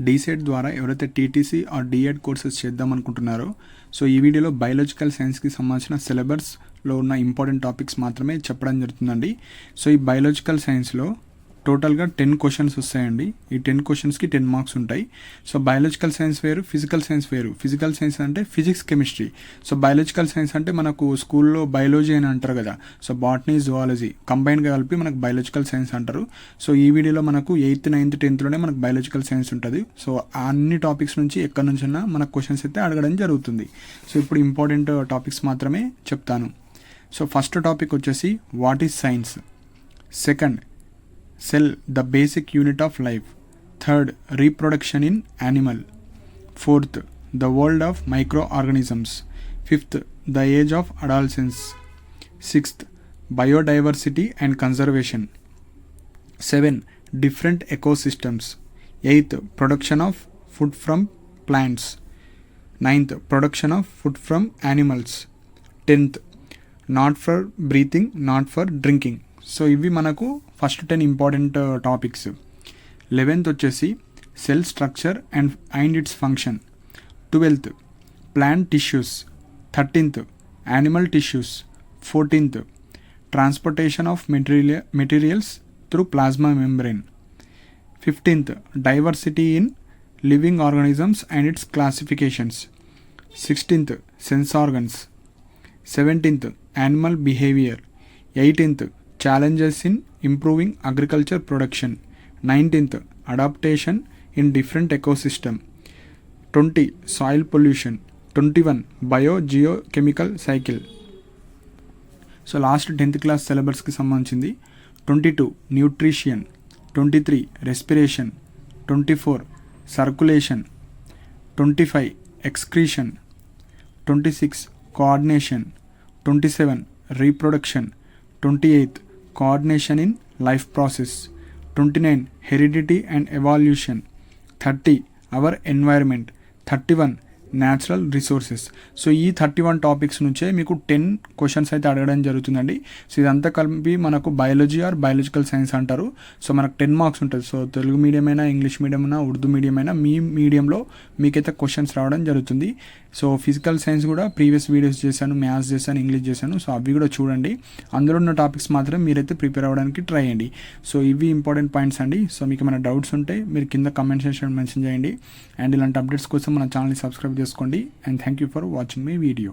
DEECET ద్వారా ఎవరైతే TTC are D.Ed courses చేద్దాం అనుకుంటున్నారో సో ఈ వీడియోలో బయాలజికల్ సైన్స్కి సంబంధించిన సిలబస్లో ఉన్న ఇంపార్టెంట్ టాపిక్స్ మాత్రమే చెప్పడం జరుగుతుందండి. సో ఈ బయాలజికల్ సైన్స్లో టోటల్గా 10 క్వశ్చన్స్ వస్తాయండి. ఈ 10 క్వశ్చన్స్కి 10 మార్క్స్ ఉంటాయి. సో బయాలజికల్ సైన్స్ వేరు, ఫిజికల్ సైన్స్ వేరు. ఫిజికల్ సైన్స్ అంటే physics, chemistry. So biological science అంటే మనకు స్కూల్లో బయాలజీ అని అంటారు కదా, సో బాటనీ, జువాలజీ కంబైన్గా కలిపి మనకు బయాలజికల్ సైన్స్ అంటారు. సో ఈ వీడియోలో మనకు 8th, 9th, 10thలోనే మనకు బయాలజికల్ సైన్స్ ఉంటుంది. సో అన్ని టాపిక్స్ నుంచి ఎక్కడి నుంచైనా మనకు క్వశ్చన్స్ అయితే అడగడం జరుగుతుంది. సో ఇప్పుడు ఇంపార్టెంట్ టాపిక్స్ మాత్రమే చెప్తాను. సో ఫస్ట్ టాపిక్ వచ్చేసి what is science. Second, cell, the basic unit of life. Third, reproduction in animal. Fourth, the world of microorganisms. Fifth, the age of adolescence. Sixth, biodiversity and conservation. 7, different ecosystems. 8th, production of food from plants. 9th, production of food from animals. 10th, not for breathing, not for drinking. So ఇవి మనకు first 10 important topics. 11th వచ్చేసి cell structure and it's function. 12th plant tissues. 13th animal tissues. 14th transportation of materials through plasma membrane. 15th diversity in living organisms and it's classifications. 16th sense organs. 17th animal behaviour. 18th challenges in improving agriculture production. 19th adaptation in different ecosystem. 20 soil pollution. 21 biogeochemical cycle. So last 10th class సిలబస్కి సంబంధించింది. 22 nutrition. 23 respiration. 24 circulation. 25 excretion. 26 coordination. 27 reproduction. 28 coordination in life process. 29 heredity and evolution. 30 our environment. 31 natural resources. So ఈ 31 topics నుంచే మీకు 10 questions అయితే అడగడం జరుగుతుందండి. So ఇదంతా కలిపి మనకు బయాలజీ ఆర్ బయాలజికల్ సైన్స్ అంటారు. సో మనకు 10 మార్క్స్ ఉంటుంది. సో తెలుగు మీడియం అయినా, ఇంగ్లీష్ మీడియం అయినా, ఉర్దూ మీడియం అయినా మీ మీడియంలో మీకైతే క్వశ్చన్స్ రావడం జరుగుతుంది. సో ఫిజికల్ సైన్స్ కూడా ప్రీవియస్ వీడియోస్ చేశాను, మ్యాథ్స్ చేశాను, ఇంగ్లీష్ చేశాను. సో అవి కూడా చూడండి. అందులో ఉన్న టాపిక్స్ మాత్రం మీరైతే ప్రిపేర్ అవ్వడానికి ట్రై చేయండి. సో ఇవి ఇంపార్టెంట్ పాయింట్స్ అండి. సో మీకు ఏమైనా డౌట్స్ ఉంటే మీరు కింద కమెంట్ సెక్షన్ మెన్షన్ చేయండి. అండ్ ఇలాంటి అప్డేట్స్ కోసం మన ఛానల్ని సబ్స్క్రైబ్ చేసుకోండి. And thank you for watching my video.